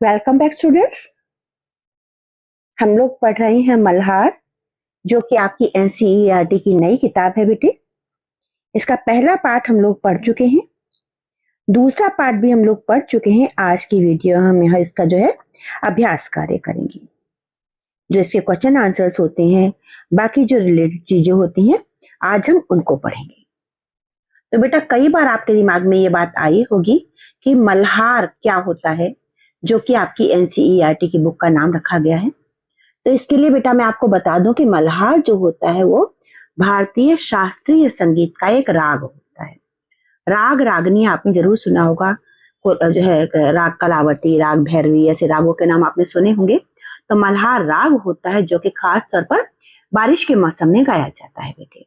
Welcome back students. हम लोग पढ़ रहे हैं मल्हार, जो कि आपकी एनसीईआरटी की नई किताब है बेटे। इसका पहला पार्ट हम लोग पढ़ चुके हैं, दूसरा पार्ट भी हम लोग पढ़ चुके हैं। आज की वीडियो हम यहाँ इसका जो है अभ्यास कार्य करेंगे। जो इसके क्वेश्चन आंसर्स होते हैं, बाकी जो रिलेटेड चीजें होती हैं, आज हम उनको पढ़ेंगे। तो बेटा कई बार आपके दिमाग में ये बात आई होगी कि मल्हार क्या होता है, जो कि आपकी एनसीईआरटी की बुक का नाम रखा गया है। तो इसके लिए बेटा मैं आपको बता दूं कि मल्हार जो होता है वो भारतीय शास्त्रीय संगीत का एक राग होता है। राग रागनी आपने जरूर सुना होगा, जो है राग कलावती, राग भैरवी, ऐसे रागों के नाम आपने सुने होंगे। तो मल्हार राग होता है जो कि खास तौर पर बारिश के मौसम में गाया जाता है बेटे।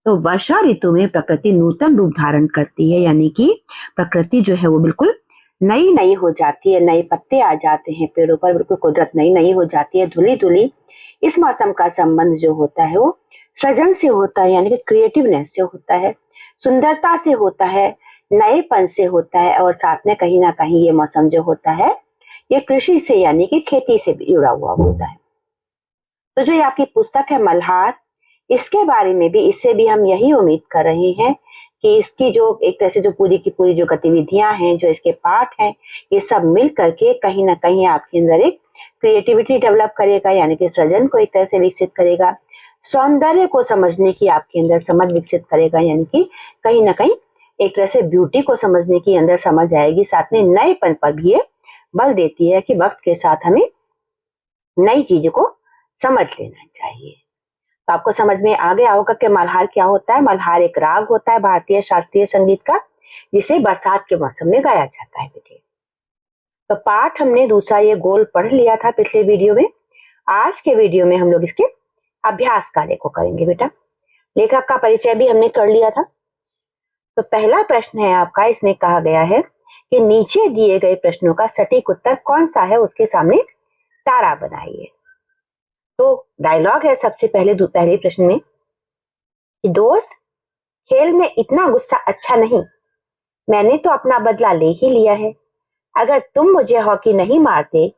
तो वर्षा ऋतु में प्रकृति नूतन रूप धारण करती है, यानी कि प्रकृति जो है वो बिल्कुल नई नई हो जाती है, नए पत्ते आ जाते हैं पेड़ों पर, बिल्कुल कुदरत नई नई हो जाती है, धुली धुली। इस मौसम का संबंध जो होता है वो सृजन से होता है, यानी कि क्रिएटिवनेस से होता है, सुंदरता से होता है, नएपन से होता है, और साथ में कहीं ना कहीं ये मौसम जो होता है ये कृषि से यानी कि खेती से भी जुड़ा हुआ होता है। तो जो ये आपकी पुस्तक है मल्हार, इसके बारे में भी, इससे भी हम यही उम्मीद कर रहे हैं कि इसकी जो एक तरह से जो पूरी की पूरी जो गतिविधियां हैं, जो इसके पाठ हैं, ये सब मिल करके कहीं ना कहीं आपके अंदर एक क्रिएटिविटी डेवलप करेगा, यानी कि सृजन को एक तरह से विकसित करेगा, सौंदर्य को समझने की आपके अंदर समझ विकसित करेगा, यानी कि कहीं ना कहीं एक तरह से ब्यूटी को समझने की अंदर समझ आएगी। साथ में नएपन पर भी ये बल देती है कि वक्त के साथ हमें नई चीजों को समझ लेना चाहिए। तो आपको समझ में आ गया होगा कि मल्हार क्या होता है। मल्हार एक राग होता है भारतीय शास्त्रीय संगीत का, जिसे बरसात के मौसम में गाया जाता है बेटे। तो पाठ हमने दूसरा ये गोल पढ़ लिया था पिछले वीडियो में। आज के वीडियो में हम लोग इसके अभ्यास कार्य को करेंगे बेटा। लेखक का परिचय भी हमने कर लिया था। तो पहला प्रश्न है आपका, इसमें कहा गया है कि नीचे दिए गए प्रश्नों का सटीक उत्तर कौन सा है, उसके सामने तारा बनाइए। तो डायलॉग है सबसे पहले प्रश्न में कि दोस्त, खेल में इतना गुस्सा अच्छा नहीं, मैंने तो अपना बदला ले ही लिया है। अगर तुम मुझे हॉकी नहीं मारते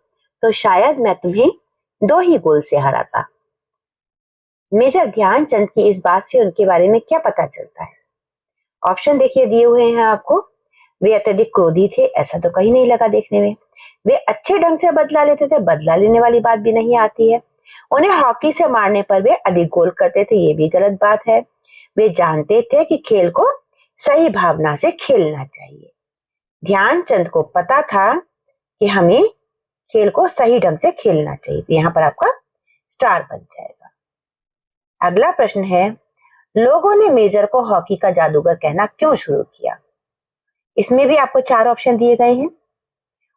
तो शायद मैं तुम्हें 2 ही गोल से हराता। मेजर ध्यानचंद की इस बात से उनके बारे में क्या पता चलता है? ऑप्शन देखिए दिए हुए हैं आपको। वे अत्यधिक क्रोधी थे, ऐसा तो कहीं नहीं लगा देखने में। वे अच्छे ढंग से बदला लेते थे, बदला लेने वाली बात भी नहीं आती है। उन्हें हॉकी से मारने पर वे अधिक गोल करते थे, ये भी गलत बात है। वे जानते थे कि खेल को सही भावना से खेलना चाहिए। ध्यानचंद को पता था कि हमें खेल को सही ढंग से खेलना चाहिए। तो यहाँ पर आपका स्टार बन जाएगा। अगला प्रश्न है, लोगों ने मेजर को हॉकी का जादूगर कहना क्यों शुरू किया? इसमें भी आपको 4 ऑप्शन दिए गए हैं।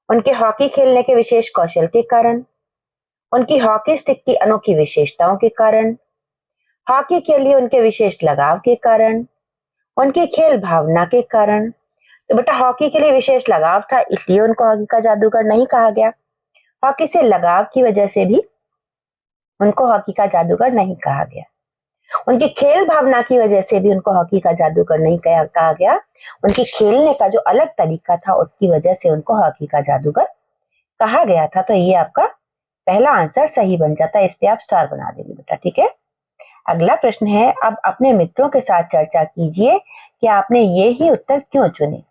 उनके हॉकी खेलने के विशेष कौशल के कारण, उनकी हॉकी स्टिक की अनोखी विशेषताओं के कारण, हॉकी के लिए उनके विशेष लगाव के कारण, उनकी खेल भावना के कारण। तो बेटा हॉकी के लिए विशेष लगाव था, इसलिए उनको हॉकी का जादूगर नहीं कहा गया। हॉकी से लगाव की वजह से भी उनको हॉकी का जादूगर नहीं कहा गया। उनकी खेल भावना की वजह से भी उनको हॉकी का जादूगर नहीं कहा गया। उनकी खेलने का जो अलग तरीका था, उसकी वजह से उनको हॉकी का जादूगर कहा गया था। तो ये आपका पहला आंसर सही बन जाता है। इस पे आप स्टार बना देंगे बेटा, ठीक है। अगला प्रश्न है, अब अपने मित्रों के साथ चर्चा कीजिए कि आपने ये ही उत्तर क्यों चुने।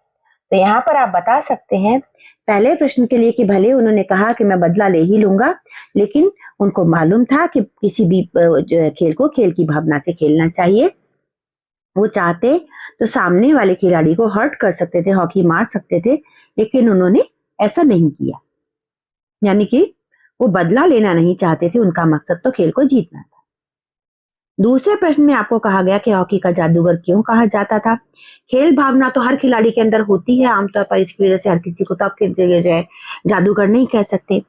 तो यहाँ पर आप बता सकते हैं पहले प्रश्न के लिए कि भले उन्होंने कहा कि मैं बदला ले ही लूंगा, लेकिन उनको मालूम था कि किसी भी खेल को खेल की भावना से खेलना चाहिए। वो चाहते तो सामने वाले खिलाड़ी को हर्ट कर सकते थे, हॉकी मार सकते थे, लेकिन उन्होंने ऐसा नहीं किया। यानी कि वो बदला लेना नहीं चाहते थे, उनका मकसद तो खेल को जीतना था। दूसरे प्रश्न में आपको कहा गया कि हॉकी का जादूगर क्यों कहा जाता था। खेल भावना तो हर खिलाड़ी के अंदर होती है आमतौर पर, इसकी वजह से हर किसी को तो आप जो है जादूगर नहीं कह सकते।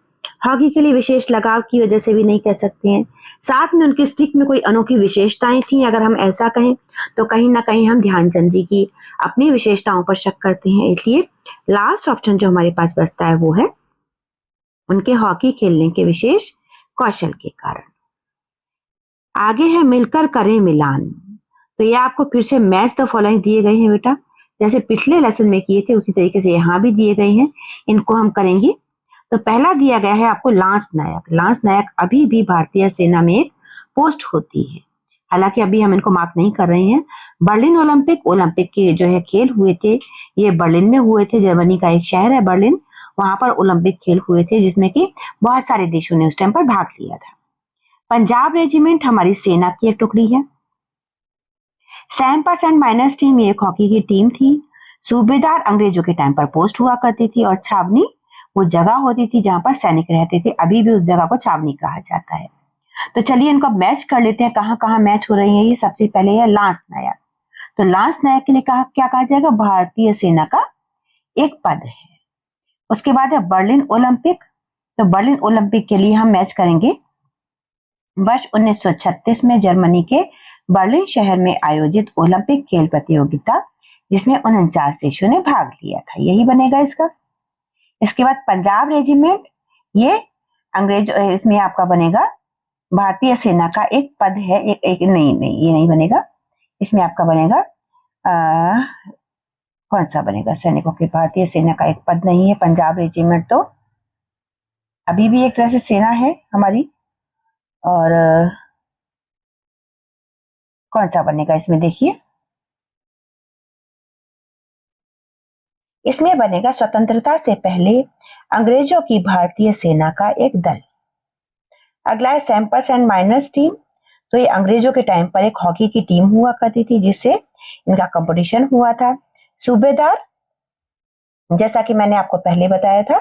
हॉकी के लिए विशेष लगाव की वजह से भी नहीं कह सकते हैं। साथ में उनकी स्टिक में कोई अनोखी विशेषताएं थी, अगर हम ऐसा कहें तो कहीं ना कहीं हम ध्यानचंद जी की अपनी विशेषताओं पर शक करते हैं। इसलिए लास्ट ऑप्शन जो हमारे पास बचता है वो है उनके हॉकी खेलने के विशेष कौशल के कारण। आगे है मिलकर करें मिलान। तो ये आपको फिर से मैच द फॉलोइंग दिए गए हैं बेटा, जैसे पिछले लेसन में किए थे उसी तरीके से यहाँ भी दिए गए हैं। इनको हम करेंगे। तो पहला दिया गया है आपको लांस नायक। लांस नायक अभी भी भारतीय सेना में एक पोस्ट होती है, हालांकि अभी हम इनको मार्क नहीं कर रहे हैं। बर्लिन ओलंपिक के जो है खेल हुए थे, ये बर्लिन में हुए थे। जर्मनी का एक शहर है बर्लिन, वहां पर ओलंपिक खेल हुए थे जिसमें कि बहुत सारे देशों ने उस टाइम पर भाग लिया था। पंजाब रेजिमेंट हमारी सेना की एक टुकड़ी है। 7% माइनस टीम ये एक हॉकी की टीम थी। सूबेदार अंग्रेजों के टाइम पर पोस्ट हुआ करती थी, और छावनी वो जगह होती थी जहां पर सैनिक रहते थे। अभी भी उस जगह को छावनी कहा जाता है। तो चलिए इनको मैच कर लेते हैं, कहां कहां मैच हो रही है ये। सबसे पहले है लांस नायक। तो लांस नायक के लिए क्या कहा जाएगा? भारतीय सेना का एक पद है। उसके बाद है बर्लिन ओलंपिक। तो बर्लिन ओलंपिक के लिए हम मैच करेंगे वर्ष 1936 में जर्मनी के बर्लिन शहर में आयोजित ओलंपिक खेल प्रतियोगिता, जिसमें 49 देशों ने भाग लिया था। यही बनेगा इसका। इसके बाद पंजाब रेजिमेंट, ये अंग्रेज, इसमें आपका बनेगा भारतीय सेना का एक पद है। नहीं, ये नहीं बनेगा। इसमें आपका बनेगा कौन सा बनेगा? सैनिकों के भारतीय सेना का एक पद नहीं है। पंजाब रेजिमेंट तो अभी भी एक तरह से सेना है हमारी। और कौन सा बनेगा इसमें? देखिए, इसमें बनेगा स्वतंत्रता से पहले अंग्रेजों की भारतीय सेना का एक दल। अगला है 7% माइनस टीम। तो ये अंग्रेजों के टाइम पर एक हॉकी की टीम हुआ करती थी जिससे इनका कंपटीशन हुआ था। सूबेदार, जैसा कि मैंने आपको पहले बताया था,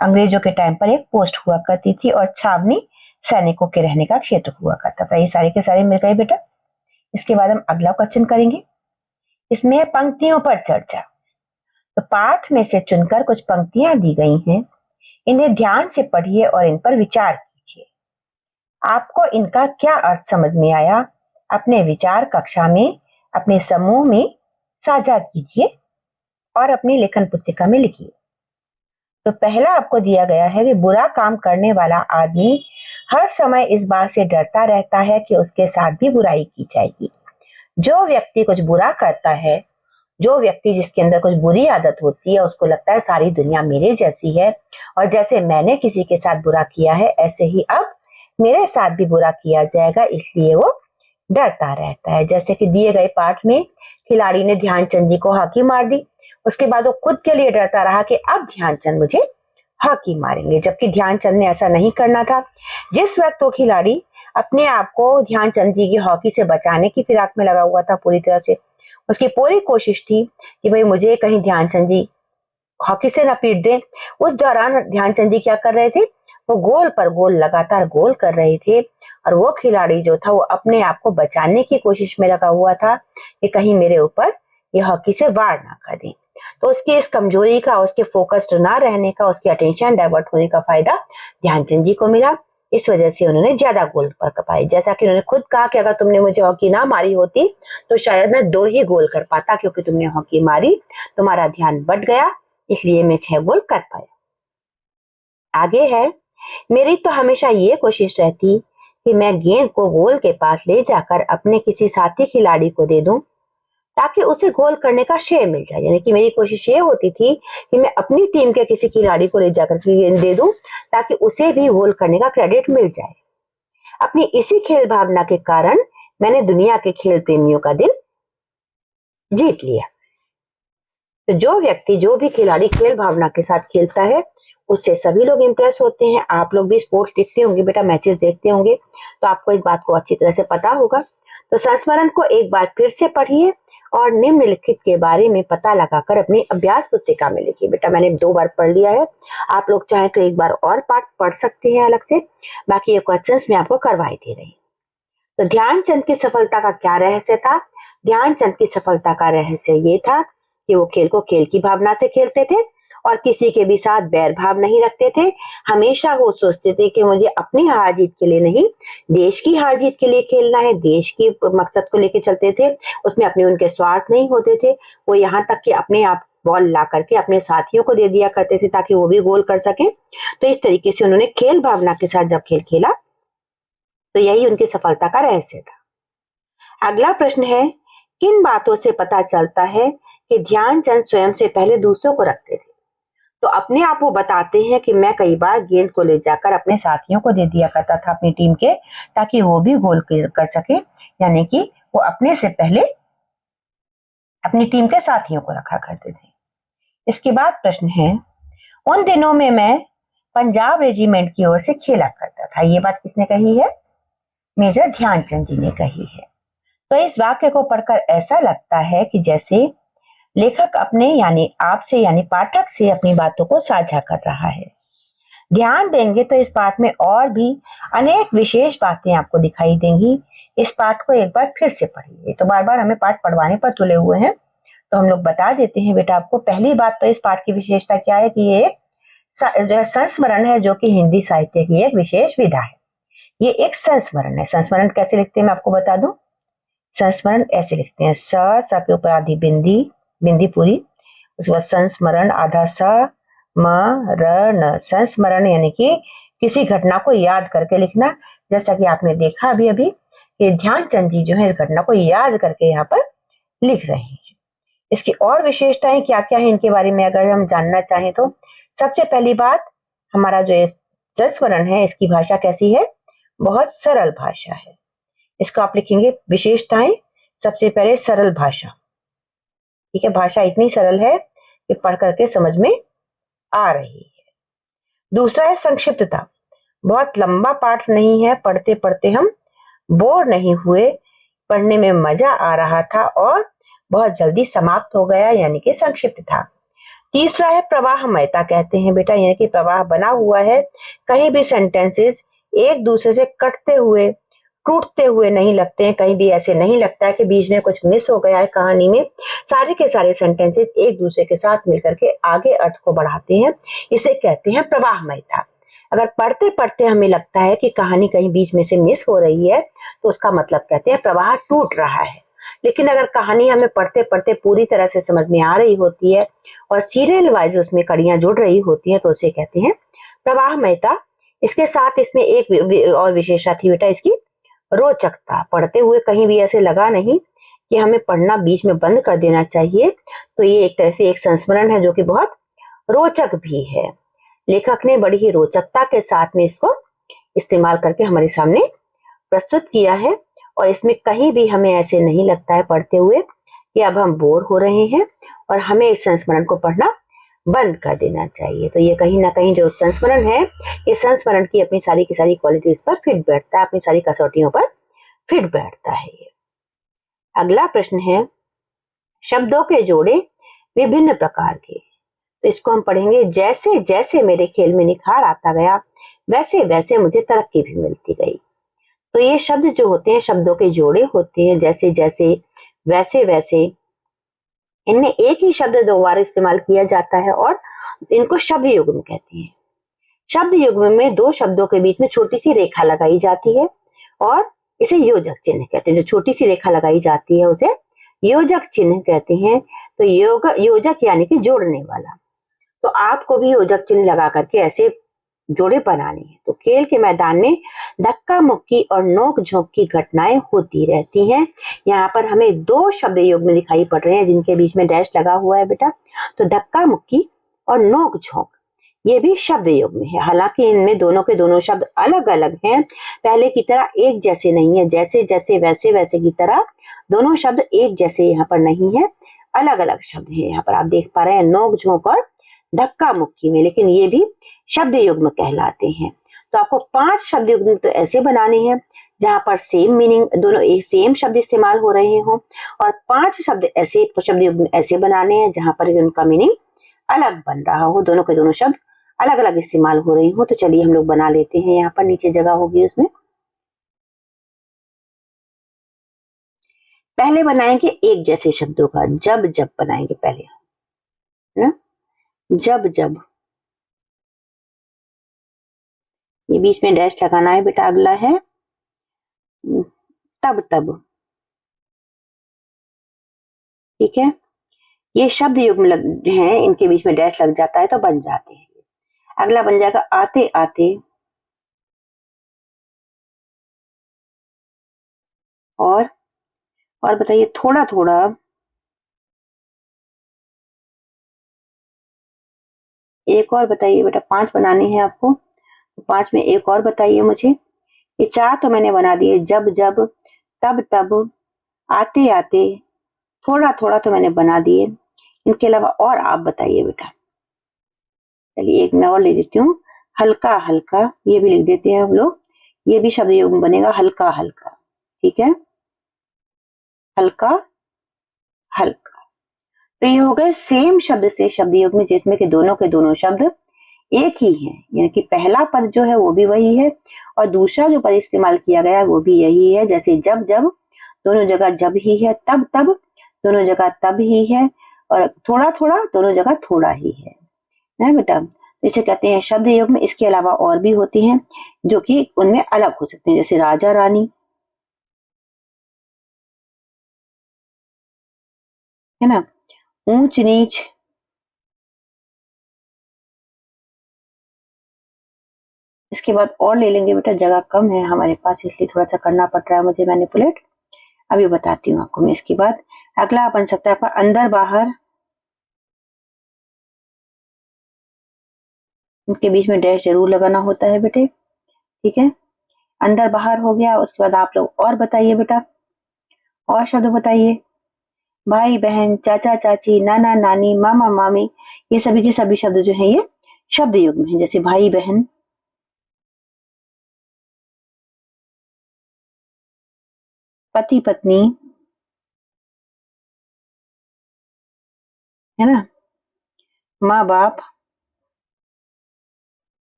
अंग्रेजों के टाइम पर एक पोस्ट हुआ करती थी, और छावनी सैनिकों के रहने का क्षेत्र हुआ करता था। ये सारे के सारे मिल गए बेटा। इसके बाद हम अगला क्वेश्चन करेंगे। इसमें है पंक्तियों पर चर्चा। तो पाठ में से चुनकर कुछ पंक्तियां दी गई हैं, इन्हें ध्यान से पढ़िए और इन पर विचार कीजिए। आपको इनका क्या अर्थ समझ में आया, अपने विचार कक्षा में अपने समूह में साझा कीजिए और अपनी लेखन पुस्तिका में लिखिए। तो पहला आपको दिया गया है कि बुरा काम करने वाला आदमी हर समय इस बात से डरता रहता है कि उसके साथ भी बुराई की जाएगी। जो व्यक्ति कुछ बुरा करता है, जो व्यक्ति जिसके अंदर कुछ बुरी आदत होती है, उसको लगता है सारी दुनिया मेरे जैसी है, और जैसे मैंने किसी के साथ बुरा किया है ऐसे ही अब मेरे साथ भी बुरा किया जाएगा, इसलिए वो डरता रहता है। जैसे कि दिए गए पाठ में खिलाड़ी ने ध्यानचंद जी को हॉकी मार दी, उसके बाद वो खुद के लिए डरता रहा कि अब ध्यानचंद मुझे हॉकी मारेंगे, जबकि ध्यानचंद ने ऐसा नहीं करना था। जिस वक्त वो खिलाड़ी अपने आप को ध्यानचंद जी की हॉकी से बचाने की फिराक में लगा हुआ था पूरी तरह से, उसकी पूरी कोशिश थी कि भाई मुझे कहीं ध्यानचंद जी हॉकी से न पीट दें। उस दौरान ध्यानचंद जी क्या कर रहे थे? वो गोल पर गोल लगातार गोल कर रहे थे, और वो खिलाड़ी जो था वो अपने आप को बचाने की कोशिश में लगा हुआ था कि कहीं मेरे ऊपर ये हॉकी से वार ना कर दें। तो उसकी इस कमजोरी का, उसके फोकस्ड ना रहने का, उसके अटेंशन डाइवर्ट होने का फायदा ध्यानचंद जी को मिला। इस वजह से उन्होंने ज्यादा गोल पर पाए। जैसा कि उन्होंने खुद कहा कि अगर तुमने मुझे हॉकी ना मारी होती तो शायद मैं 2 ही गोल कर पाता, क्योंकि तुमने हॉकी मारी, तुम्हारा ध्यान बट गया, इसलिए मैं 6 गोल कर पाया। आगे है, मेरी तो हमेशा ये कोशिश रहती कि मैं गेंद को गोल के पास ले जाकर अपने किसी साथी खिलाड़ी को दे दूं, ताकि उसे गोल करने का श्रेय मिल जाए। यानी कि मेरी कोशिश ये होती थी कि मैं अपनी टीम के किसी खिलाड़ी को ले जाकर गेंद दे दूं, ताकि उसे भी गोल करने का क्रेडिट मिल जाए। अपनी इसी खेल भावना के कारण मैंने दुनिया के खेल प्रेमियों का दिल जीत लिया। तो जो व्यक्ति, जो भी खिलाड़ी खेल भावना के साथ खेलता है, उससे सभी लोग इंप्रेस होते हैं। आप लोग भी स्पोर्ट्स देखते होंगे बेटा, मैचेस देखते होंगे, तो आपको इस बात को अच्छी तरह से पता होगा। तो संस्मरण को एक बार फिर से पढ़िए और निम्नलिखित के बारे में पता लगाकर अपनी अभ्यास पुस्तिका में लिखिए। बेटा मैंने 2 बार पढ़ लिया है, आप लोग चाहे तो एक बार और पाठ पढ़ सकते हैं अलग से, बाकी ये क्वेश्चंस मैं आपको करवाई दे रही। तो ध्यानचंद की सफलता का क्या रहस्य था? ध्यानचंद की सफलता का रहस्य ये था कि वो खेल को खेल की भावना से खेलते थे और किसी के भी साथ बैर भाव नहीं रखते थे। हमेशा वो सोचते थे कि मुझे अपनी हार जीत के लिए नहीं, देश की हार जीत के लिए खेलना है, देश के मकसद को लेकर चलते थे। उसमें अपने उनके स्वार्थ नहीं होते थे। वो यहाँ तक कि अपने आप बॉल ला करके अपने साथियों को दे दिया करते थे ताकि वो भी गोल कर सके। तो इस तरीके से उन्होंने खेल भावना के साथ जब खेल खेला, तो यही उनकी सफलता का रहस्य था। अगला प्रश्न है, किन बातों से पता चलता है कि ध्यानचंद स्वयं से पहले दूसरों को रखते थे? तो अपने आप वो बताते हैं कि मैं कई बार गेंद को ले जाकर अपने साथियों को दे दिया करता था अपनी टीम के, ताकि वो भी गोल कर सके, यानी कि वो अपने से पहले अपनी टीम के साथियों को रखा करते थे। इसके बाद प्रश्न है, उन दिनों में मैं पंजाब रेजिमेंट की ओर से खेला करता था। ये बात किसने कही है? मेजर ध्यानचंद जी ने कही है। तो इस वाक्य को पढ़कर ऐसा लगता है कि जैसे लेखक अपने यानी आपसे यानी पाठक से अपनी बातों को साझा कर रहा है। ध्यान देंगे तो इस पाठ में और भी अनेक विशेष बातें आपको दिखाई देंगी। इस पाठ को एक बार फिर से पढ़िए। तो बार बार हमें पाठ पढ़वाने पर तुले हुए हैं, तो हम लोग बता देते हैं बेटा आपको। पहली बात तो इस पाठ की विशेषता क्या है कि ये जो संस्मरण है, जो कि हिंदी साहित्य की एक विशेष विधा है। ये एक संस्मरण है। संस्मरण कैसे लिखते हैं मैं आपको बता दूं। संस्मरण ऐसे लिखते हैं, स के ऊपर आधी बिंदी पूरी, उसके बाद संस्मरण आधा स म र न। संस्मरण यानी कि किसी घटना को याद करके लिखना। जैसा कि आपने देखा अभी अभी कि ध्यानचंद जी जो है इस घटना को याद करके यहाँ पर लिख रहे हैं। इसकी और विशेषताएं क्या क्या है इनके बारे में अगर हम जानना चाहें तो सबसे पहली बात, हमारा जो ये संस्मरण है इसकी भाषा कैसी है? बहुत सरल भाषा है। इसको आप लिखेंगे विशेषताएं, सबसे पहले सरल भाषा। ठीक है, भाषा इतनी सरल है कि पढ़ करके समझ में आ रही है। दूसरा है संक्षिप्तता। बहुत लंबा पाठ नहीं है, पढ़ते पढ़ते हम बोर नहीं हुए, पढ़ने में मजा आ रहा था और बहुत जल्दी समाप्त हो गया, यानी कि संक्षिप्त था। तीसरा है प्रवाहमयता, कहते हैं बेटा, यानी कि प्रवाह बना हुआ है। कहीं भी सेंटेंसेस एक दूसरे से कटते हुए टूटते हुए नहीं लगते हैं। कहीं भी ऐसे नहीं लगता है कि बीच में कुछ मिस हो गया है कहानी में। सारे के सारे सेंटेंसेस एक दूसरे के साथ मिलकर के आगे अर्थ को बढ़ाते हैं। इसे कहते हैं प्रवाहमयता। अगर पढ़ते पढ़ते हमें लगता है कि कहानी कहीं बीच में से मिस हो रही है, तो उसका मतलब कहते हैं प्रवाह टूट रहा है। लेकिन अगर कहानी हमें पढ़ते पढ़ते पूरी तरह से समझ में आ रही होती है और सीरियल वाइज उसमें कड़ियां जुड़ रही होती हैं, तो उसे कहते हैं प्रवाहमयता। इसके साथ इसमें एक और विशेषता थी बेटा इसकी, रोचकता। पढ़ते हुए कहीं भी ऐसे लगा नहीं कि हमें पढ़ना बीच में बंद कर देना चाहिए। तो ये एक तरह से एक संस्मरण है जो कि बहुत रोचक भी है। लेखक ने बड़ी ही रोचकता के साथ में इसको इस्तेमाल करके हमारे सामने प्रस्तुत किया है। और इसमें कहीं भी हमें ऐसे नहीं लगता है पढ़ते हुए कि अब हम बोर हो रहे हैं और हमें इस संस्मरण को पढ़ना बंद कर देना चाहिए। तो ये कहीं ना कहीं जो संस्मरण है, ये संस्मरण की अपनी सारी की सारी क्वालिटीज पर फिट बैठता है, अपनी सारी कसौटियों पर फिट बैठता है ये। अगला प्रश्न है, शब्दों के जोड़े विभिन्न प्रकार के। तो इसको हम पढ़ेंगे, जैसे जैसे मेरे खेल में निखार आता गया वैसे वैसे मुझे तरक्की भी मिलती गई। तो ये शब्द जो होते हैं, शब्दों के जोड़े होते हैं, जैसे जैसे, वैसे वैसे। इनमें एक ही शब्द दो बार इस्तेमाल किया जाता है और इनको शब्द युग्म कहते हैं। शब्द युग्म में दो शब्दों के बीच में छोटी सी रेखा लगाई जाती है और इसे योजक चिन्ह कहते हैं। जो छोटी सी रेखा लगाई जाती है उसे योजक चिन्ह कहते हैं। तो योजक यानी कि जोड़ने वाला। तो आपको भी योजक चिन्ह लगा करके ऐसे जोड़े बनाने हैं। तो खेल के मैदान में धक्का मुक्की और नोक झोंक की घटनाएं होती रहती हैं। यहाँ पर हमें दो शब्द युग्म दिखाई पड़ रहे हैं जिनके बीच में डैश लगा हुआ है बेटा। तो धक्का मुक्की और नोक झोंक, ये भी शब्द युग्म है। हालांकि इनमें दोनों के दोनों शब्द अलग अलग हैं, पहले की तरह एक जैसे नहीं है। जैसे जैसे वैसे वैसे की तरह दोनों शब्द एक जैसे यहाँ पर नहीं है, अलग अलग शब्द है। यहाँ पर आप देख पा रहे हैं नोक झोंक और धक्का मुक्की में, लेकिन ये भी शब्द युग्म कहलाते हैं। तो आपको 5 शब्द युग्म तो ऐसे बनाने हैं जहां पर सेम मीनिंग, दोनों एक सेम शब्द इस्तेमाल हो रहे हो, और 5 शब्द ऐसे शब्द युग्म ऐसे बनाने हैं जहां पर उनका मीनिंग अलग बन रहा हो, दोनों के दोनों शब्द अलग अलग इस्तेमाल हो रही हो। तो चलिए हम लोग बना लेते हैं। यहाँ पर नीचे जगह होगी उसमें। पहले बनाएंगे एक जैसे शब्दों का, जब जब बनाएंगे पहले, है ना। जब जब, ये बीच में डैश लगाना है बेटा। अगला है तब तब, ठीक है। ये शब्द युग्म हैं, इनके बीच में डैश लग जाता है तो बन जाते हैं। अगला बन जाएगा आते आते, और बताइए थोड़ा थोड़ा, एक और बताइए बेटा, 5 बनाने हैं आपको, तो 5 में एक और बताइए मुझे। ये 4 तो मैंने बना दिए, जब जब, तब तब, आते आते, थोड़ा थोड़ा तो मैंने बना दिए। इनके अलावा और आप बताइए बेटा। चलिए एक मैं और ले देती हूँ, हल्का हल्का, ये भी लिख देते हैं हम लोग, ये भी शब्द योग में बनेगा, हल्का हल्का। ठीक है, हल्का हल्का। तो ये हो गए सेम शब्द से शब्द योग में, जिसमें कि दोनों के दोनों शब्द एक ही है, यानी कि पहला पद जो है वो भी वही है और दूसरा जो पद इस्तेमाल किया गया है वो भी यही है। जैसे जब जब, दोनों जगह जब ही है, तब तब, दोनों जगह तब ही है, और थोड़ा थोड़ा, दोनों जगह थोड़ा ही है बेटा। इसे कहते हैं शब्द योग में। इसके अलावा और भी होती हैं जो कि उनमें अलग हो सकते हैं, जैसे राजा रानी, है ना, ऊंच नीच, इसके बाद और ले लेंगे बेटा, जगह कम है हमारे पास इसलिए थोड़ा सा करना पड़ रहा है मुझे मैनिपुलेट। अभी बताती हूँ आपको मैं। इसके बाद अगला बन सकता है आपका अंदर बाहर, उनके बीच में डैश जरूर लगाना होता है बेटे। ठीक है, अंदर बाहर हो गया। उसके बाद आप लोग और बताइए बेटा, और शब्द बताइए। भाई बहन, चाचा चाची, नाना नानी, मामा मामी, ये सभी के सभी शब्द जो है ये शब्द युग में है। जैसे भाई बहन, पति पत्नी, है ना, माँ बाप,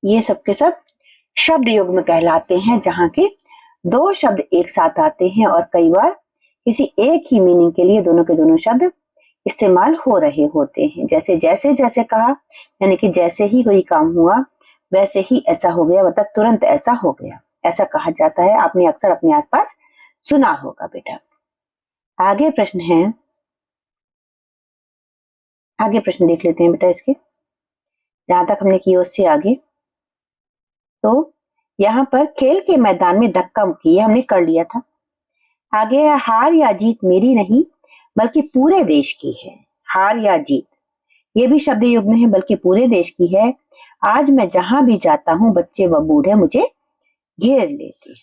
ये सब के सब शब्द युग में कहलाते हैं, जहाँ के दो शब्द एक साथ आते हैं और कई बार किसी एक ही मीनिंग के लिए दोनों के दोनों शब्द इस्तेमाल हो रहे होते हैं। जैसे जैसे जैसे कहा, यानी कि जैसे ही कोई काम हुआ वैसे ही ऐसा हो गया, मतलब तुरंत ऐसा हो गया, ऐसा कहा जाता है। आपने अक्सर अपने आसपास सुना होगा बेटा। आगे प्रश्न है, आगे प्रश्न देख लेते हैं बेटा इसके, जहां तक हमने किया उससे आगे। तो यहाँ पर खेल के मैदान में धक्का मुक्की, ये हमने कर लिया था। आगे है हार या जीत मेरी नहीं बल्कि पूरे देश की है। हार या जीत, ये भी शब्द युग में है, बल्कि पूरे देश की है। आज मैं जहां भी जाता हूँ बच्चे व बूढ़े मुझे घेर लेते हैं।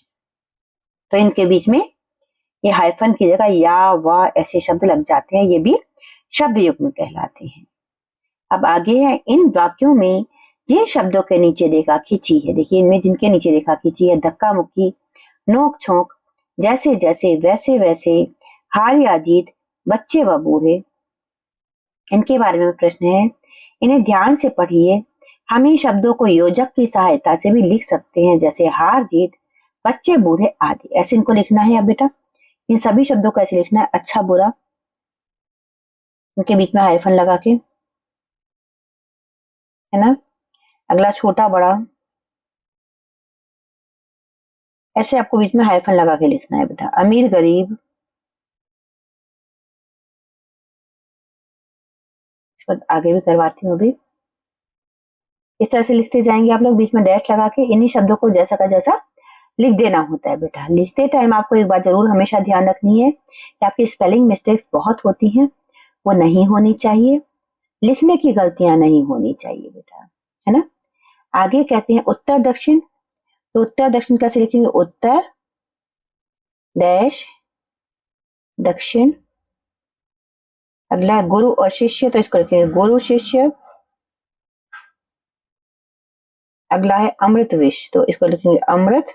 तो इनके बीच में ये हाइफन की जगह या व ऐसे शब्द लग जाते हैं, ये भी शब्द युग में कहलाते हैं। अब आगे है इन वाक्यों में जिन शब्दों के नीचे रेखा खींची है, देखिए इनमें जिनके नीचे रेखा खींची है, धक्का मुक्की, नोक छोंक, जैसे जैसे, वैसे वैसे, हार या जीत, बच्चे व बूढ़े, इनके बारे में प्रश्न है। इन्हें ध्यान से पढ़िए। हम इन शब्दों को योजक की सहायता से भी लिख सकते हैं, जैसे हार जीत, बच्चे बूढ़े आदि। ऐसे इनको लिखना है। अब बेटा इन सभी शब्दों को ऐसे लिखना है, अच्छा बुरा, उनके बीच में हाइफन लगा के, है ना। अगला छोटा बड़ा, ऐसे आपको बीच में हाइफन लगा के लिखना है बेटा। अमीर गरीब, इस पर आगे भी करवाती हूँ अभी। इस तरह से लिखते जाएंगे आप लोग, बीच में डैश लगा के इन्हीं शब्दों को जैसा का जैसा लिख देना होता है बेटा। लिखते टाइम आपको एक बात जरूर हमेशा ध्यान रखनी है कि आपकी स्पेलिंग मिस्टेक्स बहुत होती हैं, वो नहीं होनी चाहिए। लिखने की गलतियां नहीं होनी चाहिए बेटा, है ना। आगे कहते हैं उत्तर दक्षिण, तो उत्तर दक्षिण कैसे लिखेंगे, उत्तर डैश दक्षिण। अगला है गुरु और शिष्य, तो इसको लिखेंगे गुरु शिष्य। अगला है अमृत विष, तो इसको लिखेंगे अमृत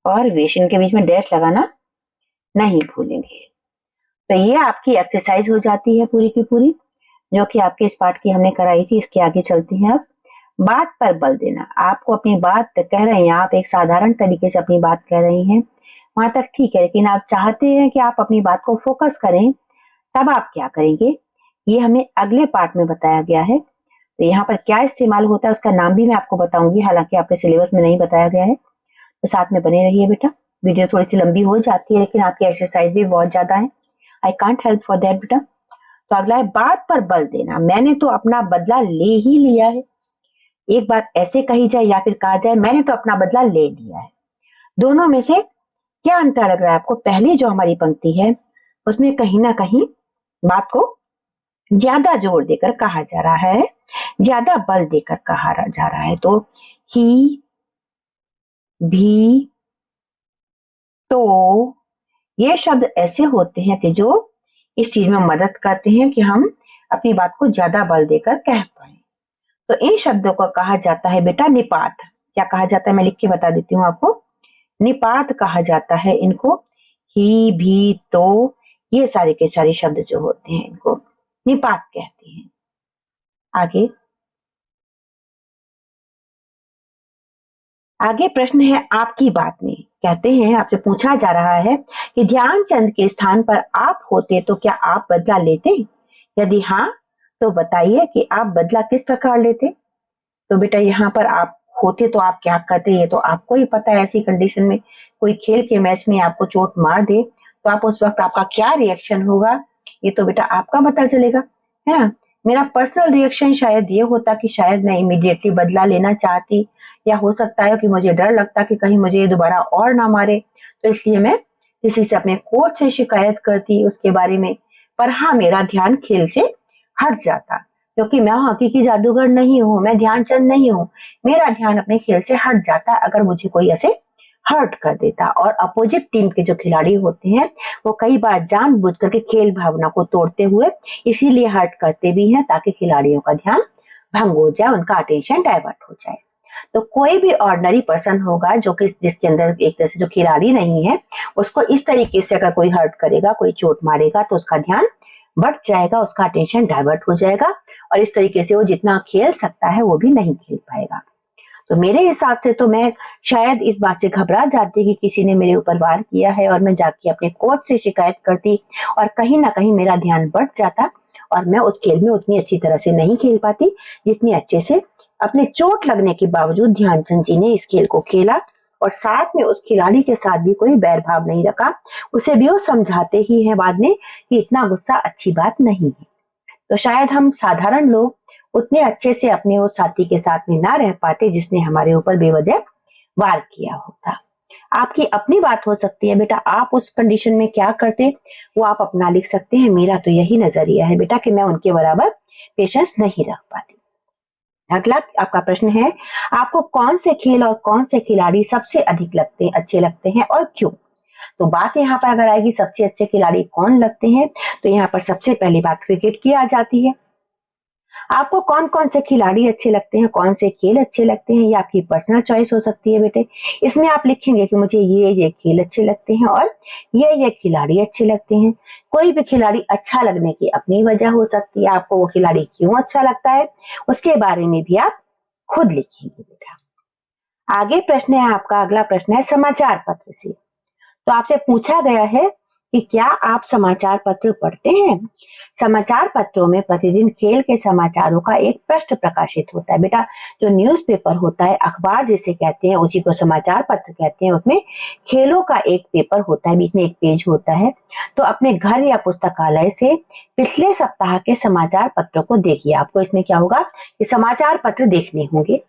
और विष, इनके बीच में डैश लगाना नहीं भूलेंगे। तो ये आपकी एक्सरसाइज हो जाती है पूरी की पूरी, जो कि आपके इस पाठ की हमने कराई थी। इसके आगे चलते हैं। अब बात पर बल देना, आपको अपनी बात कह रहे हैं, आप एक साधारण तरीके से अपनी बात कह रही हैं, वहां तक ठीक है, लेकिन आप चाहते हैं कि आप अपनी बात को फोकस करें, तब आप क्या करेंगे, ये हमें अगले पार्ट में बताया गया है। तो यहाँ पर क्या इस्तेमाल होता है उसका नाम भी मैं आपको बताऊंगी, हालांकि आपके सिलेबस में नहीं बताया गया है, तो साथ में बने रहिए बेटा। वीडियो थोड़ी सी लंबी हो जाती है, लेकिन आपकी एक्सरसाइज भी बहुत ज्यादा है, I can't help for that बेटा। तो अगला है बात पर बल देना, मैंने तो अपना बदला ले ही लिया है। एक बात ऐसे कही जाए या फिर कहा जाए मैंने तो अपना बदला ले लिया है, दोनों में से क्या अंतर लग रहा है आपको। पहली जो हमारी पंक्ति है उसमें कहीं ना कहीं बात को ज्यादा जोर देकर कहा जा रहा है, ज्यादा बल देकर कहा जा रहा है। तो ही, भी, तो ये शब्द ऐसे होते हैं कि जो इस चीज में मदद करते हैं कि हम अपनी बात को ज्यादा बल देकर कह पाए। तो इन शब्दों को कहा जाता है बेटा निपात। क्या कहा जाता है, मैं लिख के बता देती हूँ आपको। निपात कहा जाता है इनको। ही, भी, तो, ये सारे के सारे शब्द जो होते हैं इनको निपात कहते हैं। आगे आगे प्रश्न है आपकी बात में। कहते हैं, आपसे पूछा जा रहा है कि ध्यानचंद के स्थान पर आप होते तो क्या आप बदला लेते? यदि हाँ, तो बताइए कि आप बदला किस प्रकार लेते। तो बेटा यहाँ पर आप होते तो आप क्या करते, ये तो आपको ही पता है। ऐसी कंडीशन में कोई खेल के मैच में आपको चोट मार दे तो आप उस वक्त आपका क्या रिएक्शन होगा, ये तो बेटा आपका पता चलेगा, है ना। मेरा पर्सनल रिएक्शन शायद ये होता कि शायद मैं इमीडिएटली बदला लेना चाहती, या हो सकता है कि मुझे डर लगता कि कहीं मुझे ये दोबारा और ना मारे, तो इसलिए मैं किसी से अपने कोच से शिकायत करती उसके बारे में। पर हाँ, मेरा ध्यान खेल से हट जाता, क्योंकि मैं हकीकी जादूगर नहीं हूँ, मैं ध्यानचंद नहीं हूँ। मेरा ध्यान अपने खेल से हट जाता अगर मुझे कोई ऐसे हर्ट कर देता। और अपोजिट टीम के जो खिलाड़ी होते हैं वो कई बार जानबूझ करके खेल भावना को तोड़ते हुए इसीलिए हर्ट करते भी हैं ताकि खिलाड़ियों का ध्यान भंग हो जाए, उनका अटेंशन डाइवर्ट हो जाए। तो कोई भी ऑर्डिनरी पर्सन होगा जो कि जिसके अंदर एक तरह से जो खिलाड़ी नहीं है, उसको इस तरीके से अगर कोई हर्ट करेगा, कोई चोट मारेगा, तो उसका ध्यान बढ़ जाएगा, उसका अटेंशन डाइवर्ट हो जाएगा और इस तरीके से वो जितना खेल सकता है वो भी नहीं खेल पाएगा। तो मेरे हिसाब से तो मैं शायद इस बात से घबरा जाती कि किसी ने मेरे ऊपर वार किया है और मैं जाके अपने कोच से शिकायत करती और कहीं ना कहीं मेरा ध्यान बढ़ जाता और मैं उस खेल में उतनी अच्छी तरह से नहीं खेल पाती जितनी अच्छे से अपने चोट लगने के बावजूद ध्यानचंद जी ने इस खेल को खेला। और साथ में उस खिलाड़ी के साथ भी कोई बैर भाव नहीं रखा, उसे भी वो समझाते ही है बाद में कि इतना गुस्सा अच्छी बात नहीं है। तो शायद हम साधारण लोग उतने अच्छे से अपने उस साथी के साथ में ना रह पाते जिसने हमारे ऊपर बेवजह वार किया होता। आपकी अपनी बात हो सकती है बेटा, आप उस कंडीशन में क्या करते वो आप अपना लिख सकते हैं। मेरा तो यही नजरिया है बेटा कि मैं उनके बराबर पेशेंस नहीं रख पाती। अगला आपका प्रश्न है, आपको कौन से खेल और कौन से खिलाड़ी सबसे अधिक अच्छे लगते हैं और क्यों? तो बात यहाँ पर अगर आएगी सबसे अच्छे खिलाड़ी कौन लगते हैं, तो यहाँ पर सबसे पहली बात क्रिकेट की आ जाती है। आपको कौन कौन से खिलाड़ी अच्छे लगते हैं, कौन से खेल अच्छे लगते हैं, ये आपकी पर्सनल चॉइस हो सकती है बेटे। इसमें आप लिखेंगे कि मुझे ये खेल अच्छे लगते हैं और ये खिलाड़ी अच्छे लगते हैं। कोई भी खिलाड़ी अच्छा लगने की अपनी वजह हो सकती है, आपको वो खिलाड़ी क्यों अच्छा लगता है उसके बारे में भी आप खुद लिखेंगे बेटा। आगे प्रश्न है आपका, अगला प्रश्न है समाचार पत्र से। तो आपसे पूछा गया है कि क्या आप समाचार पत्र पढ़ते हैं? समाचार पत्रों में प्रतिदिन खेल के समाचारों का एक पृष्ठ प्रकाशित होता है बेटा। जो न्यूज़पेपर होता है, अखबार जिसे कहते हैं, उसी को समाचार पत्र कहते हैं। उसमें खेलों का एक पेपर होता है, बीच में एक पेज होता है। तो अपने घर या पुस्तकालय से पिछले सप्ताह के समाचार पत्रों को देखिए। आपको इसमें क्या होगा कि समाचार पत्र देखने होंगे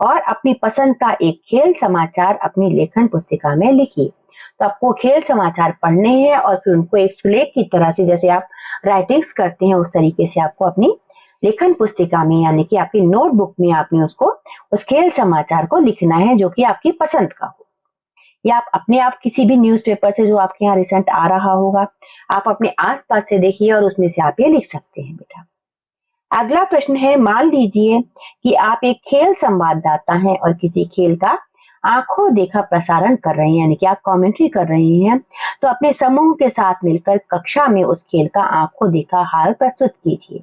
और अपनी पसंद का एक खेल समाचार अपनी लेखन पुस्तिका में लिखिए। तो आपको खेल समाचार पढ़ने हैं और फिर उनको एक सुलेख की तरह से, जैसे आप राइटिंग्स करते हैं उस तरीके से आपको अपनी लेखन पुस्तिका में यानी कि आपकी नोटबुक में आपने उसको उस खेल समाचार को लिखना है जो कि आपकी पसंद का हो। या आप अपने आप किसी भी न्यूज़पेपर से जो आपके यहाँ रिसेंट आ रहा होगा आप अपने आसपास से देखिए और उसमें से आप ये लिख सकते हैं बेटा। अगला प्रश्न है, मान लीजिए कि आप एक खेल संवाददाता हैं और किसी खेल का आंखों देखा प्रसारण कर रहे हैं, यानी कि आप कमेंट्री कर रहे हैं। तो अपने समूह के साथ मिलकर कक्षा में उस खेल का आंखों देखा हाल प्रस्तुत कीजिए।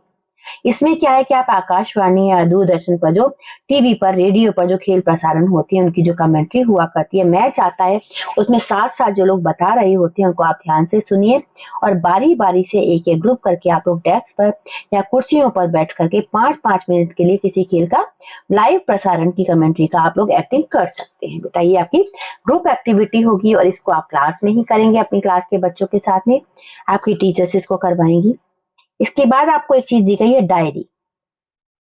इसमें क्या है कि आप आकाशवाणी या दूरदर्शन पर जो टीवी पर, रेडियो पर जो खेल प्रसारण होती है उनकी जो कमेंट्री हुआ करती है, मैच आता है, उसमें साथ साथ जो लोग बता रहे होते हैं उनको आप ध्यान से सुनिए और बारी बारी से एक एक ग्रुप करके आप लोग डेस्क पर या कुर्सियों पर बैठ करके 5-5 मिनट के लिए किसी खेल का लाइव प्रसारण की कमेंट्री का आप लोग एक्टिंग कर सकते हैं बेटा। ये आपकी ग्रुप एक्टिविटी होगी और इसको आप क्लास में ही करेंगे अपनी क्लास के बच्चों के साथ में, आपकी टीचर्स इसको करवाएंगी। इसके बाद आपको एक चीज दी गई है, डायरी।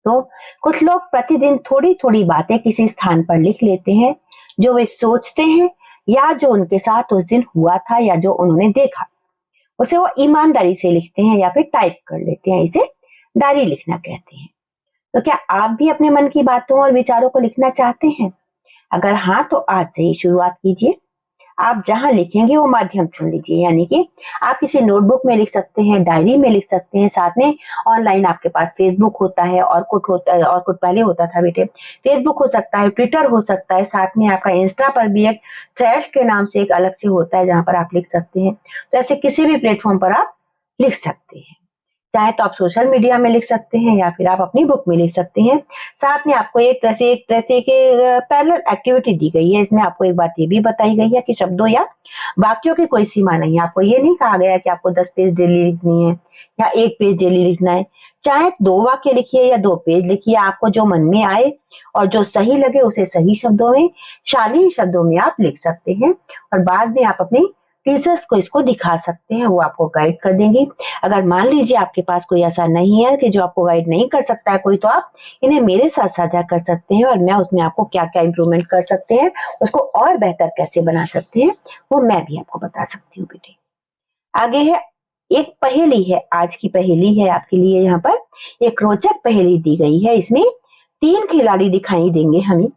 तो कुछ लोग प्रतिदिन थोड़ी थोड़ी बातें किसी स्थान पर लिख लेते हैं जो वे सोचते हैं या जो उनके साथ उस दिन हुआ था या जो उन्होंने देखा, उसे वो ईमानदारी से लिखते हैं या फिर टाइप कर लेते हैं। इसे डायरी लिखना कहते हैं। तो क्या आप भी अपने मन की बातों और विचारों को लिखना चाहते हैं? अगर हाँ, तो आज से ही शुरुआत कीजिए। आप जहां लिखेंगे वो माध्यम चुन लीजिए, यानी कि आप किसी नोटबुक में लिख सकते हैं, डायरी में लिख सकते हैं, साथ में ऑनलाइन आपके पास फेसबुक होता है, ऑरकुट होता है, ऑरकुट पहले होता था बेटे, फेसबुक हो सकता है, ट्विटर हो सकता है, साथ में आपका इंस्टा पर भी एक ट्रैश के नाम से एक अलग से होता है जहां पर आप लिख सकते हैं। तो ऐसे किसी भी प्लेटफॉर्म पर आप लिख सकते हैं। चाहे तो आप सोशल मीडिया में लिख सकते हैं या फिर आप अपनी बुक में लिख सकते हैं। साथ में आपको एक तरह से पैरेलल एक्टिविटी दी गई है। इसमें आपको एक बात ये भी बताई गई है कि शब्दों या वाक्यों की कोई सीमा नहीं है। आपको ये नहीं कहा गया कि आपको 10 पेज डेली लिखनी है या 1 पेज डेली लिखना है। चाहे 2 वाक्य लिखिए या 2 पेज लिखिए, आपको जो मन में आए और जो सही लगे उसे सही शब्दों में, शालीन शब्दों में आप लिख सकते हैं और बाद में आप अपनी टीचर्स को इसको दिखा सकते हैं, वो आपको गाइड कर देंगे। अगर मान लीजिए आपके पास कोई ऐसा नहीं है कि जो आपको गाइड नहीं कर सकता है कोई, तो आप इन्हें मेरे साथ साझा कर सकते हैं और मैं उसमें आपको क्या क्या इंप्रूवमेंट कर सकते हैं, उसको और बेहतर कैसे बना सकते हैं, वो मैं भी आपको बता सकती हूँ बेटे। आगे है एक पहेली है, आज की पहेली है आपके लिए। यहाँ पर एक रोचक पहेली दी गई है। इसमें 3 खिलाड़ी दिखाई देंगे हमें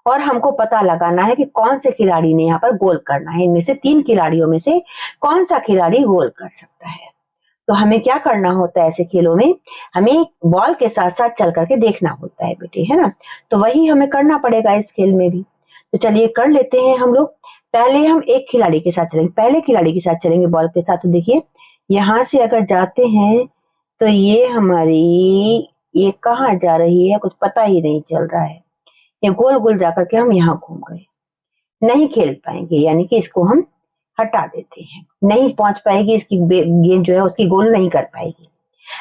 और हमको पता लगाना है कि कौन से खिलाड़ी ने यहाँ पर गोल करना है। इनमें से 3 खिलाड़ियों में से कौन सा खिलाड़ी गोल कर सकता है। तो हमें क्या करना होता है ऐसे खेलों में, हमें बॉल के साथ साथ चल करके देखना होता है बेटे, है ना। तो वही हमें करना पड़ेगा इस खेल में भी। तो चलिए कर लेते हैं हम लोग। पहले हम एक खिलाड़ी के साथ चलेंगे, पहले खिलाड़ी के साथ चलेंगे बॉल के साथ। तो देखिए यहाँ से अगर जाते हैं तो ये हमारी, ये कहाँ जा रही है कुछ पता ही नहीं चल रहा है। ये गोल गोल जाकर के हम यहाँ घूम गए, नहीं खेल पाएंगे, यानी कि इसको हम हटा देते हैं। नहीं पहुंच पाएगी, इसकी गेंद जो है उसकी गोल नहीं कर पाएगी।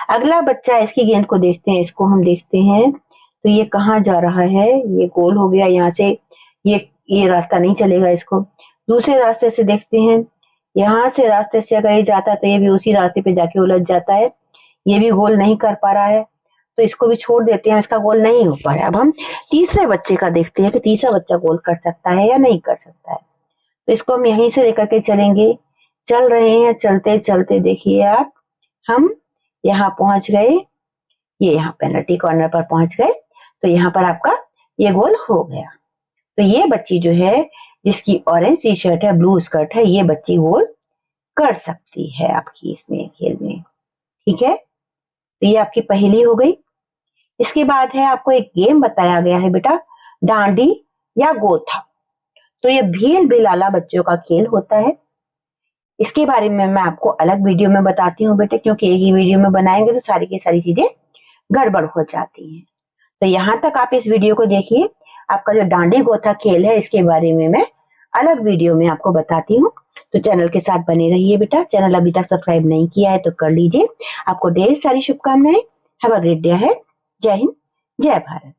अगला बच्चा, इसकी गेंद को देखते हैं, इसको हम देखते हैं तो ये कहाँ जा रहा है, ये गोल हो गया यहाँ से, ये रास्ता नहीं चलेगा इसको। दूसरे रास्ते से देखते हैं, यहाँ से रास्ते से अगर ये जाता है तो ये भी उसी रास्ते पे जाके उलझ जाता है, ये भी गोल नहीं कर पा रहा है, तो इसको भी छोड़ देते हैं, इसका गोल नहीं हो पा रहा है। अब हम तीसरे बच्चे का देखते हैं कि तीसरा बच्चा गोल कर सकता है या नहीं कर सकता है। तो इसको हम यहीं से लेकर के चलेंगे, चल रहे हैं, चलते चलते देखिए आप, हम यहाँ पहुंच गए, ये यहाँ पेनल्टी कॉर्नर पर पहुंच गए। तो यहाँ पर आपका ये गोल हो गया। तो ये बच्ची जो है, जिसकी ऑरेंज टी शर्ट है, ब्लू स्कर्ट है, ये बच्ची गोल कर सकती है आपकी इसमें खेल में। ठीक है, तो ये आपकी पहेली हो गई। इसके बाद है आपको एक गेम बताया गया है बेटा, डांडी या गोथा। तो ये भील बिलाला बच्चों का खेल होता है। इसके बारे में मैं आपको अलग वीडियो में बताती हूँ बेटे, क्योंकि एक ही वीडियो में बनाएंगे तो सारी की सारी चीजें गड़बड़ हो जाती हैं। तो यहाँ तक आप इस वीडियो को देखिए। आपका जो डांडी गोथा खेल है, इसके बारे में मैं अलग वीडियो में आपको बताती हूँ। तो चैनल के साथ बने रहिए बेटा। चैनल अभी तक सब्सक्राइब नहीं किया है तो कर लीजिए। आपको ढेर सारी शुभकामनाएं। Have a great day ahead. जय हिंद, जय भारत।